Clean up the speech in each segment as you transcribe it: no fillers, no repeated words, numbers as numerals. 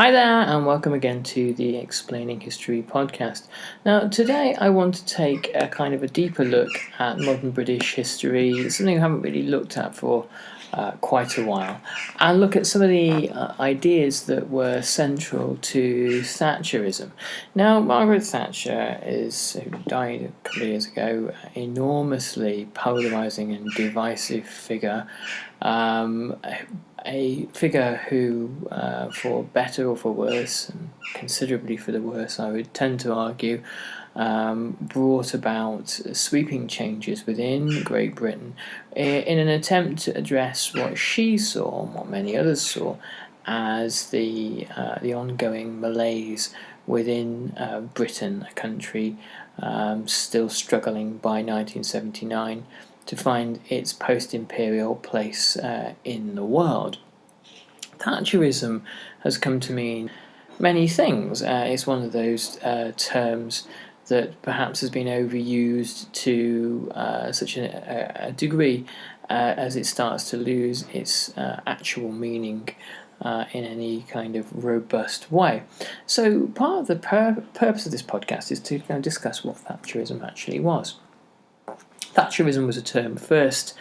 Hi there, and welcome again to the Explaining History podcast. Now, today I want to take a kind of a deeper look at modern British history. It's something I haven't really looked at for quite a while, and look at some of the ideas that were central to Thatcherism. Now, Margaret Thatcher who died a couple of years ago, enormously polarising and divisive figure. A figure who, for better or for worse, and considerably for the worse, I would tend to argue, brought about sweeping changes within Great Britain in an attempt to address what she saw, and what many others saw, as the ongoing malaise within Britain, a country still struggling by 1979 to find its post-imperial place in the world. Thatcherism has come to mean many things. It's one of those terms that perhaps has been overused to such a degree as it starts to lose its actual meaning in any kind of robust way. So part of the purpose of this podcast is to discuss what Thatcherism actually was. Thatcherism was a term first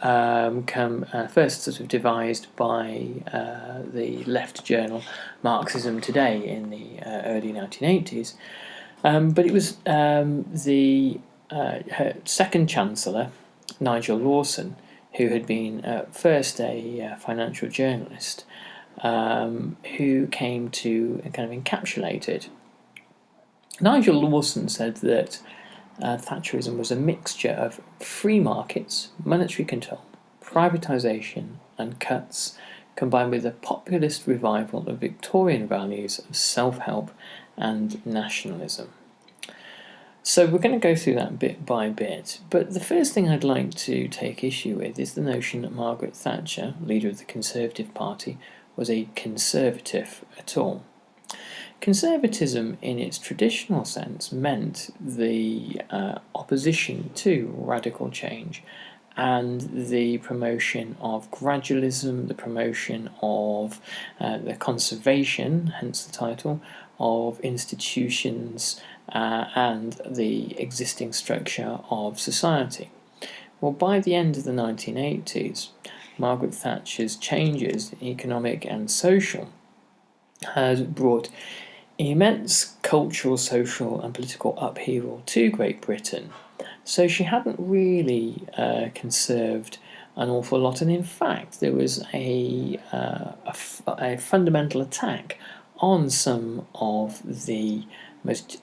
sort of devised by the left journal Marxism Today in the early 1980s, but it was her second chancellor, Nigel Lawson, who had been first a financial journalist, who came to kind of encapsulate it. Nigel Lawson said that Thatcherism was a mixture of free markets, monetary control, privatisation and cuts, combined with a populist revival of Victorian values of self-help and nationalism. So we're going to go through that bit by bit, but the first thing I'd like to take issue with is the notion that Margaret Thatcher, leader of the Conservative Party, was a conservative at all. Conservatism in its traditional sense meant the opposition to radical change and the promotion of gradualism, the promotion of the conservation, hence the title, of institutions and the existing structure of society. Well, by the end of the 1980s, Margaret Thatcher's changes, economic and social, had brought immense cultural, social and political upheaval to Great Britain. So she hadn't really conserved an awful lot, and in fact there was a fundamental attack on some of the most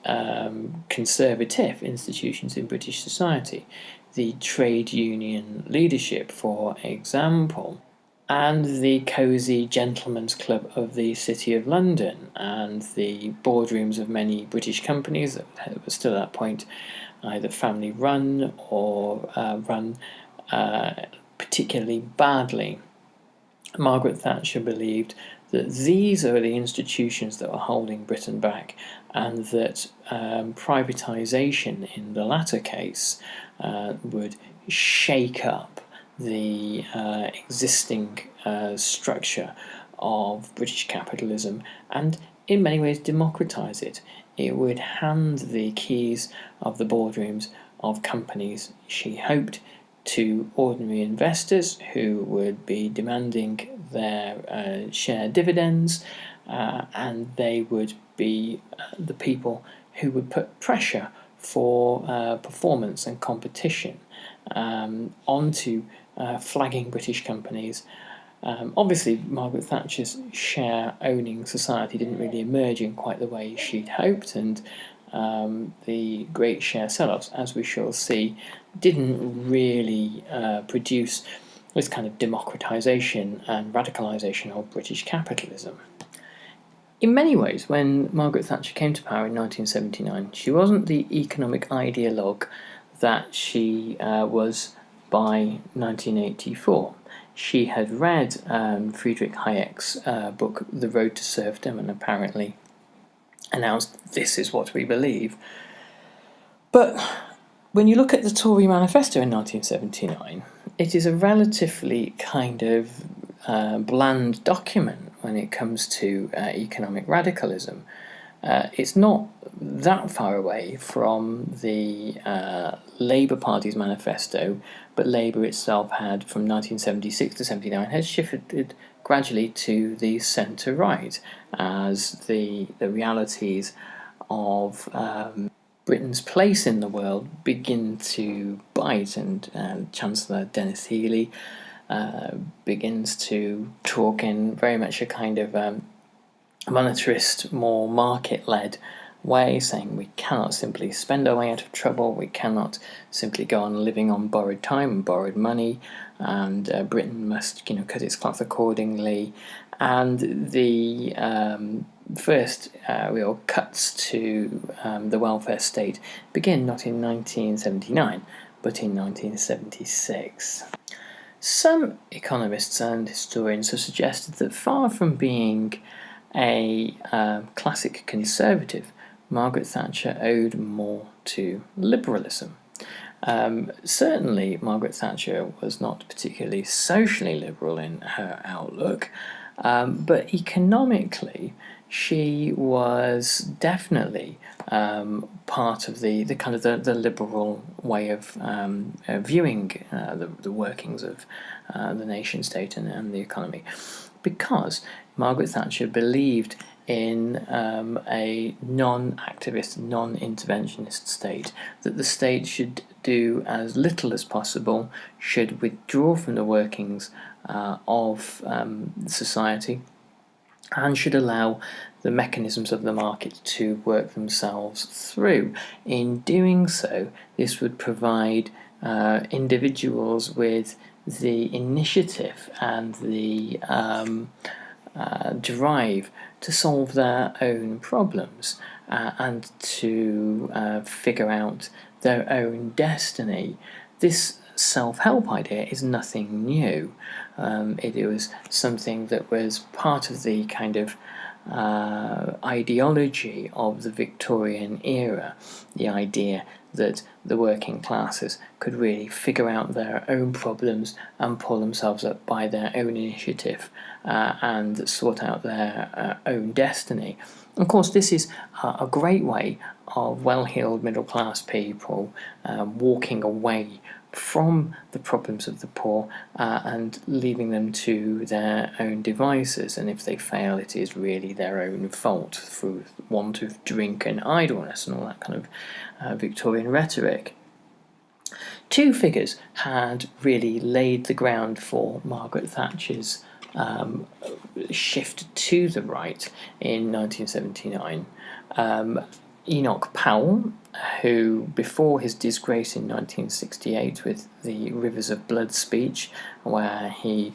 conservative institutions in British society. The trade union leadership, for example, and the cosy gentlemen's club of the City of London, and the boardrooms of many British companies that were still at that point either family run or run particularly badly. Margaret Thatcher believed that these are the institutions that were holding Britain back, and that privatisation in the latter case would shake up the existing structure of British capitalism and in many ways democratise it. It would hand the keys of the boardrooms of companies, she hoped, to ordinary investors who would be demanding their share dividends, and they would be the people who would put pressure for performance and competition onto flagging British companies. Obviously, Margaret Thatcher's share-owning society didn't really emerge in quite the way she'd hoped, and the great share sell-offs, as we shall see, didn't really produce this kind of democratisation and radicalisation of British capitalism. In many ways, when Margaret Thatcher came to power in 1979, she wasn't the economic ideologue that she was by 1984. She had read Friedrich Hayek's book The Road to Serfdom, and apparently announced, "This is what we believe." But when you look at the Tory manifesto in 1979, it is a relatively kind of bland document. when it comes to economic radicalism. It's not that far away from the Labour Party's manifesto, but Labour itself had, from 1976 to 79, had shifted gradually to the centre-right as the realities of Britain's place in the world begin to bite, and Chancellor Denis Healey begins to talk in very much a kind of monetarist, more market-led way, saying we cannot simply spend our way out of trouble, we cannot simply go on living on borrowed time and borrowed money, and Britain must cut its cloth accordingly. And the first real cuts to the welfare state begin not in 1979 but in 1976. Some economists and historians have suggested that far from being a classic conservative, Margaret Thatcher owed more to liberalism. Certainly, Margaret Thatcher was not particularly socially liberal in her outlook, but economically, she was definitely part of the kind of the liberal way of viewing the workings of the nation state and the economy, because Margaret Thatcher believed in a non-activist, non-interventionist state, that the state should do as little as possible, should withdraw from the workings of society, and should allow the mechanisms of the market to work themselves through. In doing so, this would provide individuals with the initiative and the drive to solve their own problems and to figure out their own destiny. This self-help idea is nothing new. It was something that was part of the kind of ideology of the Victorian era, the idea that the working classes could really figure out their own problems and pull themselves up by their own initiative and sort out their own destiny. Of course, this is a great way of well-heeled middle-class people walking away from the problems of the poor and leaving them to their own devices, and if they fail, it is really their own fault through want of drink and idleness and all that kind of Victorian rhetoric. Two figures had really laid the ground for Margaret Thatcher's shift to the right in 1979. Enoch Powell, who, before his disgrace in 1968 with the Rivers of Blood speech, where he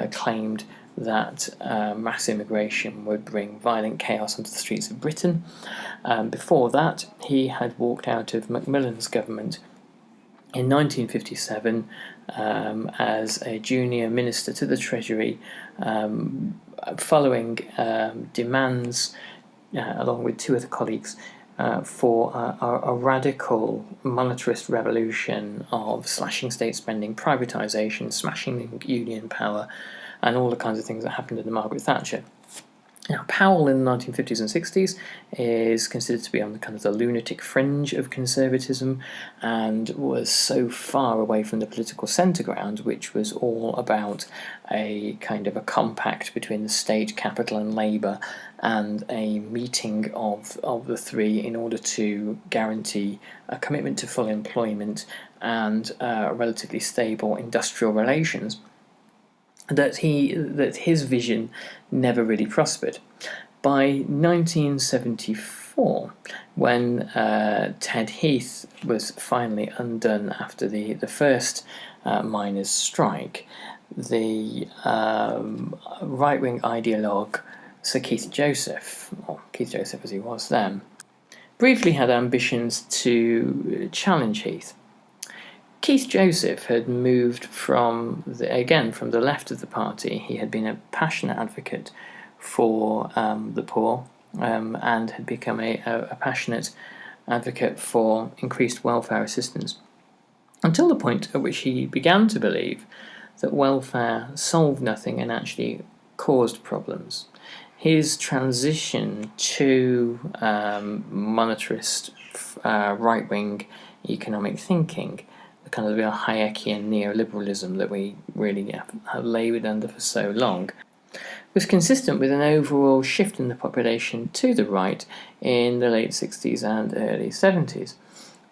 claimed that mass immigration would bring violent chaos onto the streets of Britain. Before that, he had walked out of Macmillan's government in 1957 as a junior minister to the Treasury, following demands, along with two other colleagues, for a radical monetarist revolution of slashing state spending, privatisation, smashing union power, and all the kinds of things that happened under Margaret Thatcher. Now, Powell in the 1950s and 60s is considered to be on the kind of the lunatic fringe of conservatism, and was so far away from the political centre ground, which was all about a kind of a compact between the state, capital and labour, and a meeting of the three in order to guarantee a commitment to full employment and relatively stable industrial relations, that his vision never really prospered. By 1974, when Ted Heath was finally undone after the first miners' strike, the right-wing ideologue Sir Keith Joseph, or Keith Joseph as he was then, briefly had ambitions to challenge Heath. Keith Joseph had moved from the left of the party. He had been a passionate advocate for the poor and had become a passionate advocate for increased welfare assistance, until the point at which he began to believe that welfare solved nothing and actually caused problems. His transition to monetarist right-wing economic thinking, the kind of real Hayekian neoliberalism that we really have laboured under for so long, was consistent with an overall shift in the population to the right in the late 60s and early 70s.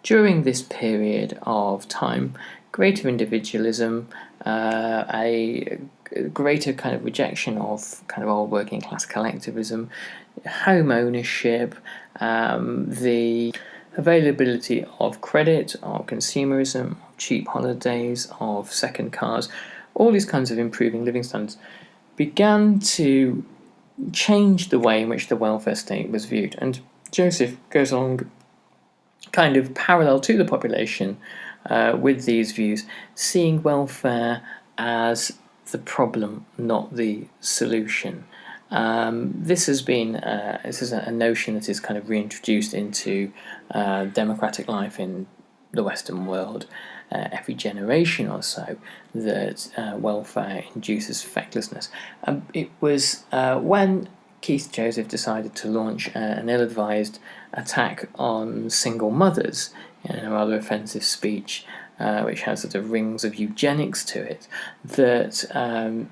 During this period of time, greater individualism, a greater kind of rejection of kind of old working class collectivism, home ownership, the availability of credit, of consumerism, of cheap holidays, of second cars, all these kinds of improving living standards began to change the way in which the welfare state was viewed. And Joseph goes along kind of parallel to the population with these views, seeing welfare as the problem, not the solution. This is a notion that is kind of reintroduced into democratic life in the Western world every generation or so, that welfare induces fecklessness. It was when Keith Joseph decided to launch an ill-advised attack on single mothers in a rather offensive speech, which has sort of rings of eugenics to it, that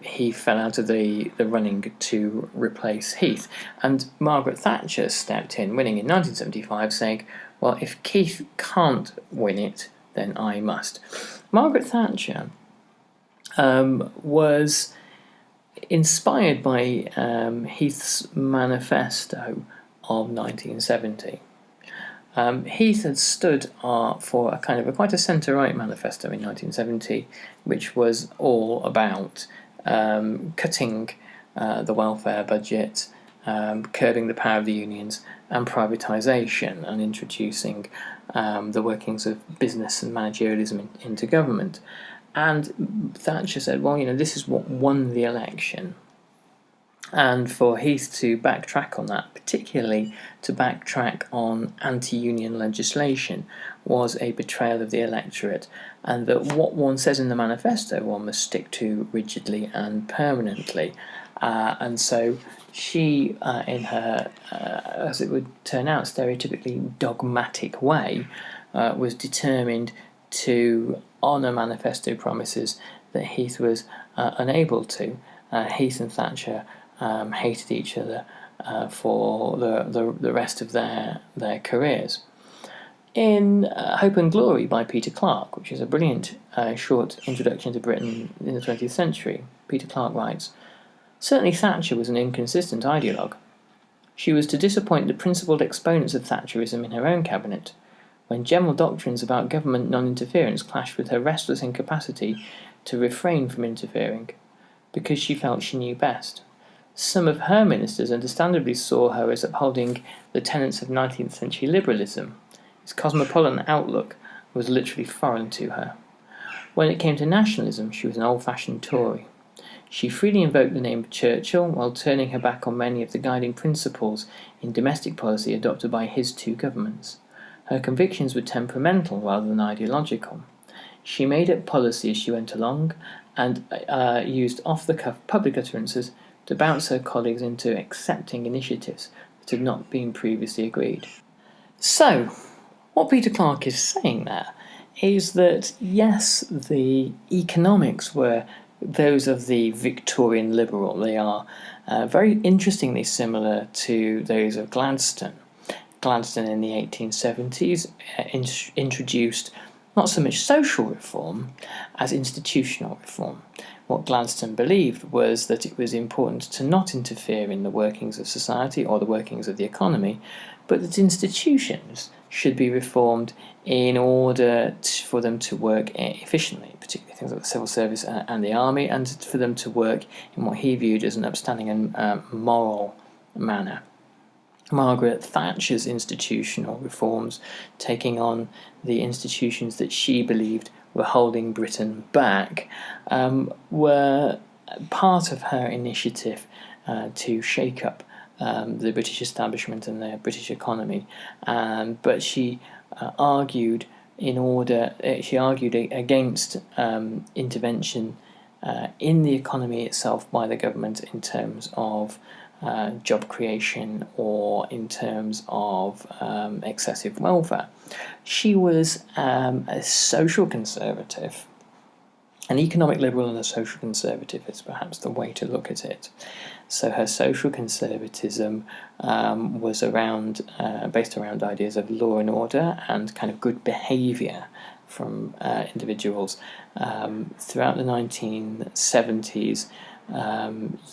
he fell out of the running to replace Heath. And Margaret Thatcher stepped in, winning in 1975, saying, well, if Keith can't win it, then I must. Margaret Thatcher was inspired by Heath's manifesto of 1970. Heath had stood for quite a centre-right manifesto in 1970, which was all about cutting the welfare budget, curbing the power of the unions, and privatisation, and introducing the workings of business and managerialism into government. And Thatcher said, well, this is what won the election. And for Heath to backtrack on that, particularly to backtrack on anti-union legislation, was a betrayal of the electorate, and that what one says in the manifesto one must stick to rigidly and permanently. And so she, in her, as it would turn out, stereotypically dogmatic way, was determined to honour manifesto promises that Heath was unable to. Heath and Thatcher hated each other for the rest of their careers. In Hope and Glory by Peter Clarke, which is a brilliant short introduction to Britain in the 20th century, Peter Clarke writes, certainly Thatcher was an inconsistent ideologue. She was to disappoint the principal exponents of Thatcherism in her own cabinet, when general doctrines about government non-interference clashed with her restless incapacity to refrain from interfering, because she felt she knew best. Some of her ministers understandably saw her as upholding the tenets of 19th century liberalism. Its cosmopolitan outlook was literally foreign to her. When it came to nationalism, she was an old-fashioned Tory. She freely invoked the name of Churchill while turning her back on many of the guiding principles in domestic policy adopted by his two governments. Her convictions were temperamental rather than ideological. She made up policy as she went along and used off-the-cuff public utterances to bounce her colleagues into accepting initiatives that had not been previously agreed. So, what Peter Clarke is saying there is that, yes, the economics were those of the Victorian liberal. They are very interestingly similar to those of Gladstone. Gladstone in the 1870s introduced not so much social reform as institutional reform. What Gladstone believed was that it was important to not interfere in the workings of society or the workings of the economy, but that institutions should be reformed in order for them to work efficiently, particularly things like the civil service and the army, and for them to work in what he viewed as an upstanding and moral manner. Margaret Thatcher's institutional reforms, taking on the institutions that she believed were holding Britain back, were part of her initiative to shake up the British establishment and the British economy. But she argued against intervention in the economy itself by the government in terms of job creation or in terms of excessive welfare. She was a social conservative. An economic liberal and a social conservative is perhaps the way to look at it. So her social conservatism was based around ideas of law and order and kind of good behaviour from individuals. Throughout the 1970s,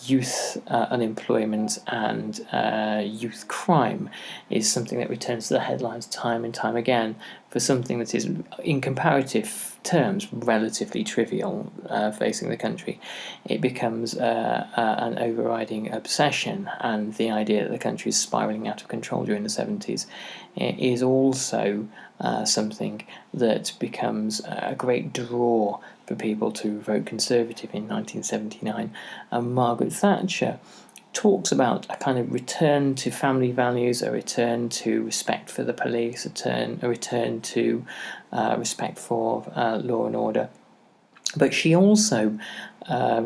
youth unemployment and youth crime is something that returns to the headlines time and time again for something that is, in comparative terms, relatively trivial facing the country. It becomes an overriding obsession, and the idea that the country is spiralling out of control during the 70s is also something that becomes a great draw for people to vote Conservative in 1979. And Margaret Thatcher talks about a kind of return to family values, a return to respect for the police, a return to respect for law and order. But she also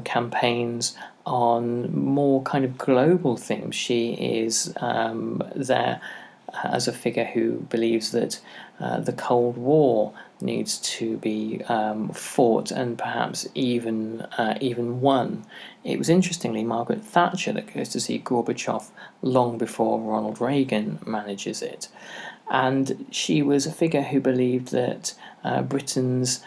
campaigns on more kind of global themes. She is there as a figure who believes that the Cold War needs to be fought and perhaps even won. It was interestingly Margaret Thatcher that goes to see Gorbachev long before Ronald Reagan manages it. And she was a figure who believed that Britain's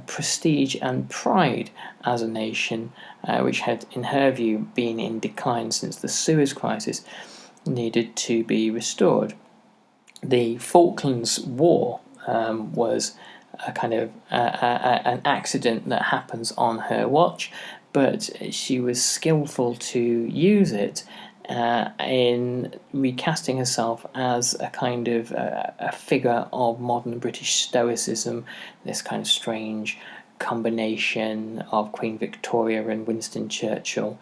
prestige and pride as a nation, which had, in her view, been in decline since the Suez Crisis, needed to be restored. The Falklands War was a kind of an accident that happens on her watch, but she was skillful to use it in recasting herself as a kind of a figure of modern British stoicism, this kind of strange combination of Queen Victoria and Winston Churchill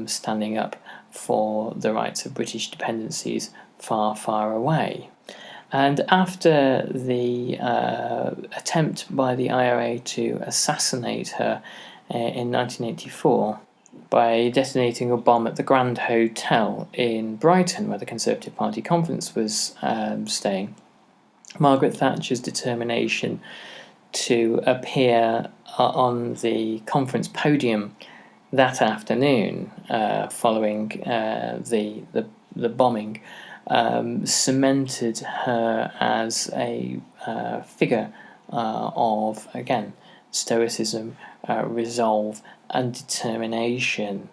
standing up for the rights of British dependencies far, far away. And after the attempt by the IRA to assassinate her in 1984 by detonating a bomb at the Grand Hotel in Brighton, where the Conservative Party conference was staying, Margaret Thatcher's determination to appear on the conference podium that afternoon following the bombing cemented her as a figure of, again, stoicism, resolve and determination.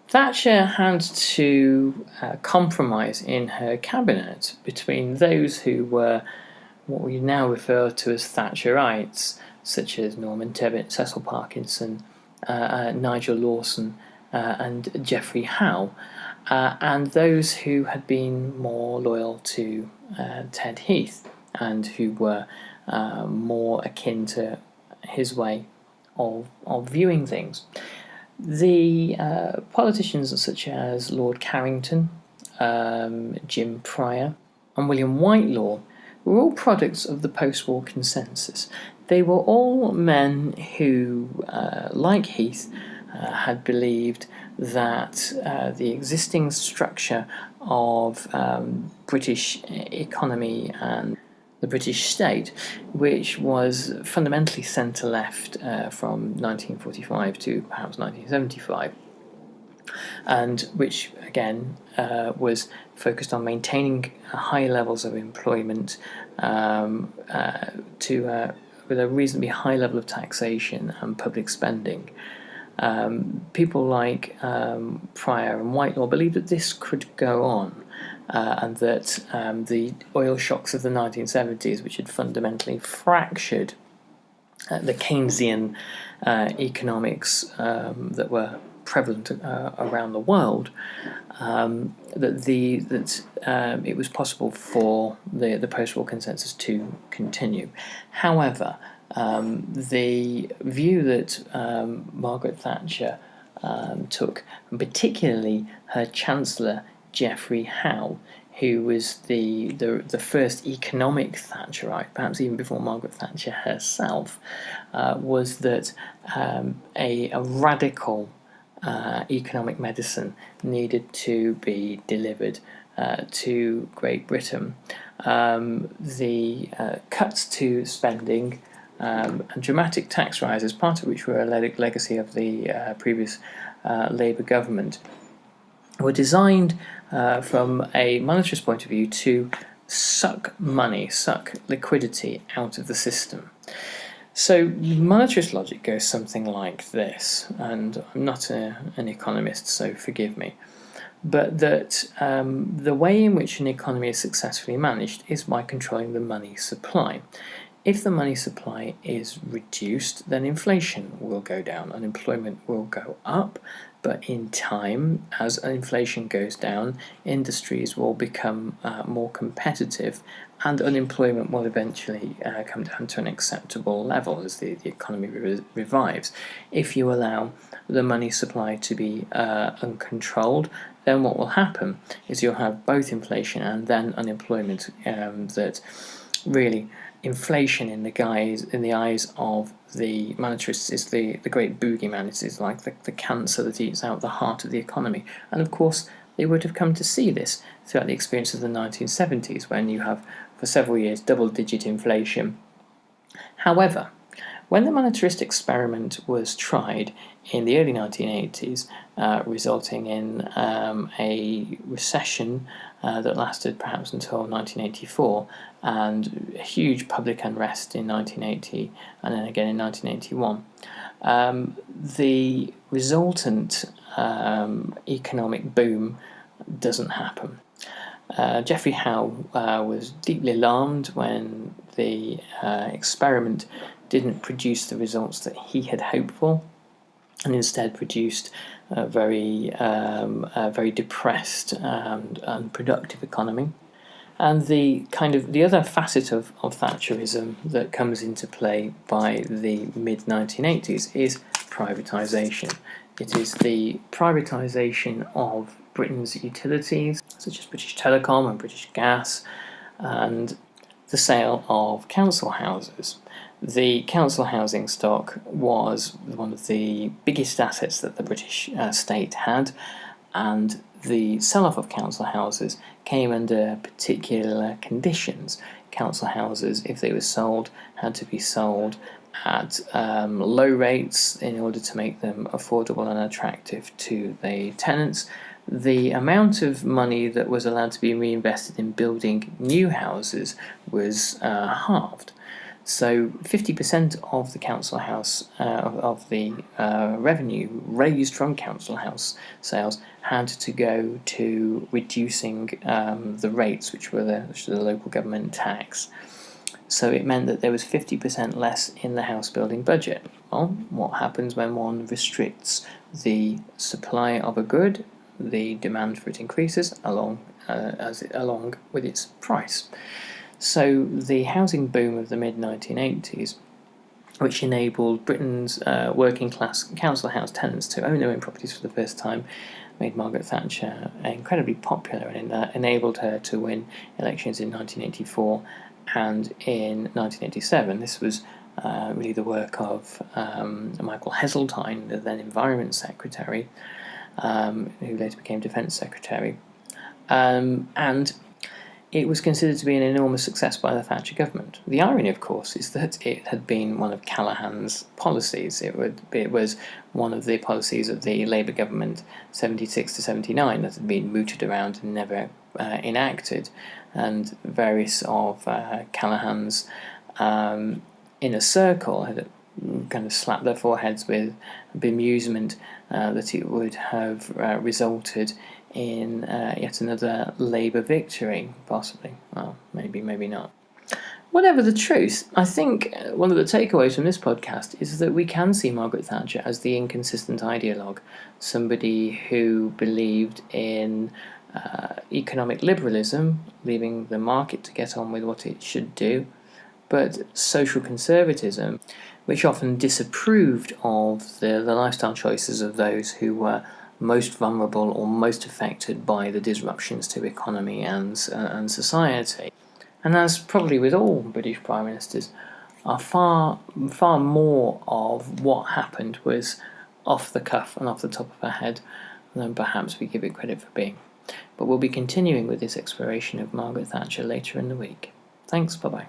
Thatcher had to compromise in her cabinet between those who were what we now refer to as Thatcherites, such as Norman Tebbit, Cecil Parkinson, Nigel Lawson and Geoffrey Howe, and those who had been more loyal to Ted Heath and who were more akin to his way of viewing things. The politicians such as Lord Carrington, Jim Pryor and William Whitelaw were all products of the post-war consensus. They were all men who, like Heath, had believed that the existing structure of British economy and the British state, which was fundamentally centre-left from 1945 to perhaps 1975, and which again was focused on maintaining high levels of employment with a reasonably high level of taxation and public spending. People like Pryor and Whitelaw believed that this could go on, and that the oil shocks of the 1970s, which had fundamentally fractured the Keynesian economics that were prevalent around the world, that it was possible for the post-war consensus to continue. However, the view that Margaret Thatcher took, and particularly her Chancellor Geoffrey Howe, who was the first economic Thatcherite, perhaps even before Margaret Thatcher herself, was that a radical economic medicine needed to be delivered to Great Britain. The cuts to spending and dramatic tax rises, part of which were a legacy of the previous Labour government, were designed from a monetarist point of view to suck liquidity out of the system. So monetarist logic goes something like this, and I'm not an economist, so forgive me, but that the way in which an economy is successfully managed is by controlling the money supply. If the money supply is reduced, then inflation will go down, unemployment will go up, but in time, as inflation goes down, industries will become more competitive, and unemployment will eventually come down to an acceptable level as the economy revives. If you allow the money supply to be uncontrolled, then what will happen is you'll have both inflation and then unemployment that really inflation in the eyes of the monetarists is the great boogeyman. It is like the cancer that eats out the heart of the economy. And of course, they would have come to see this throughout the experience of the 1970s, when you have, for several years, double-digit inflation. However, when the monetarist experiment was tried in the early 1980s, resulting in a recession that lasted perhaps until 1984, and a huge public unrest in 1980 and then again in 1981, the resultant economic boom doesn't happen. Geoffrey Howe was deeply alarmed when the experiment didn't produce the results that he had hoped for, and instead produced a very depressed and unproductive economy. And the other facet of Thatcherism that comes into play by the mid-1980s is privatisation. It is the privatisation of Britain's utilities, such as British Telecom and British Gas, and the sale of council houses. The council housing stock was one of the biggest assets that the British state had, and the sell-off of council houses came under particular conditions. Council houses, if they were sold, had to be sold at low rates in order to make them affordable and attractive to the tenants. The amount of money that was allowed to be reinvested in building new houses was halved. So 50% of the council house, of the revenue raised from council house sales, had to go to reducing the rates, which were the local government tax. So it meant that there was 50% less in the house building budget. Well, what happens when one restricts the supply of a good? The demand for it increases along with its price. So the housing boom of the mid-1980s, which enabled Britain's working class council house tenants to own their own properties for the first time, made Margaret Thatcher incredibly popular and enabled her to win elections in 1984 and in 1987. This was really the work of Michael Heseltine, the then Environment Secretary, who later became Defence Secretary. And it was considered to be an enormous success by the Thatcher government. The irony, of course, is that it had been one of Callaghan's policies. It was one of the policies of the Labour government 76 to 79 that had been mooted around and never enacted, and various of Callaghan's inner circle had kind of slapped their foreheads with bemusement that it would have resulted in yet another Labour victory, possibly. Well, maybe not. Whatever the truth, I think one of the takeaways from this podcast is that we can see Margaret Thatcher as the inconsistent ideologue, somebody who believed in economic liberalism, leaving the market to get on with what it should do, but social conservatism, which often disapproved of the lifestyle choices of those who were most vulnerable or most affected by the disruptions to economy and society. And as probably with all British Prime Ministers, far more of what happened was off the cuff and off the top of our head than perhaps we give it credit for being. But we'll be continuing with this exploration of Margaret Thatcher later in the week. Thanks, bye-bye.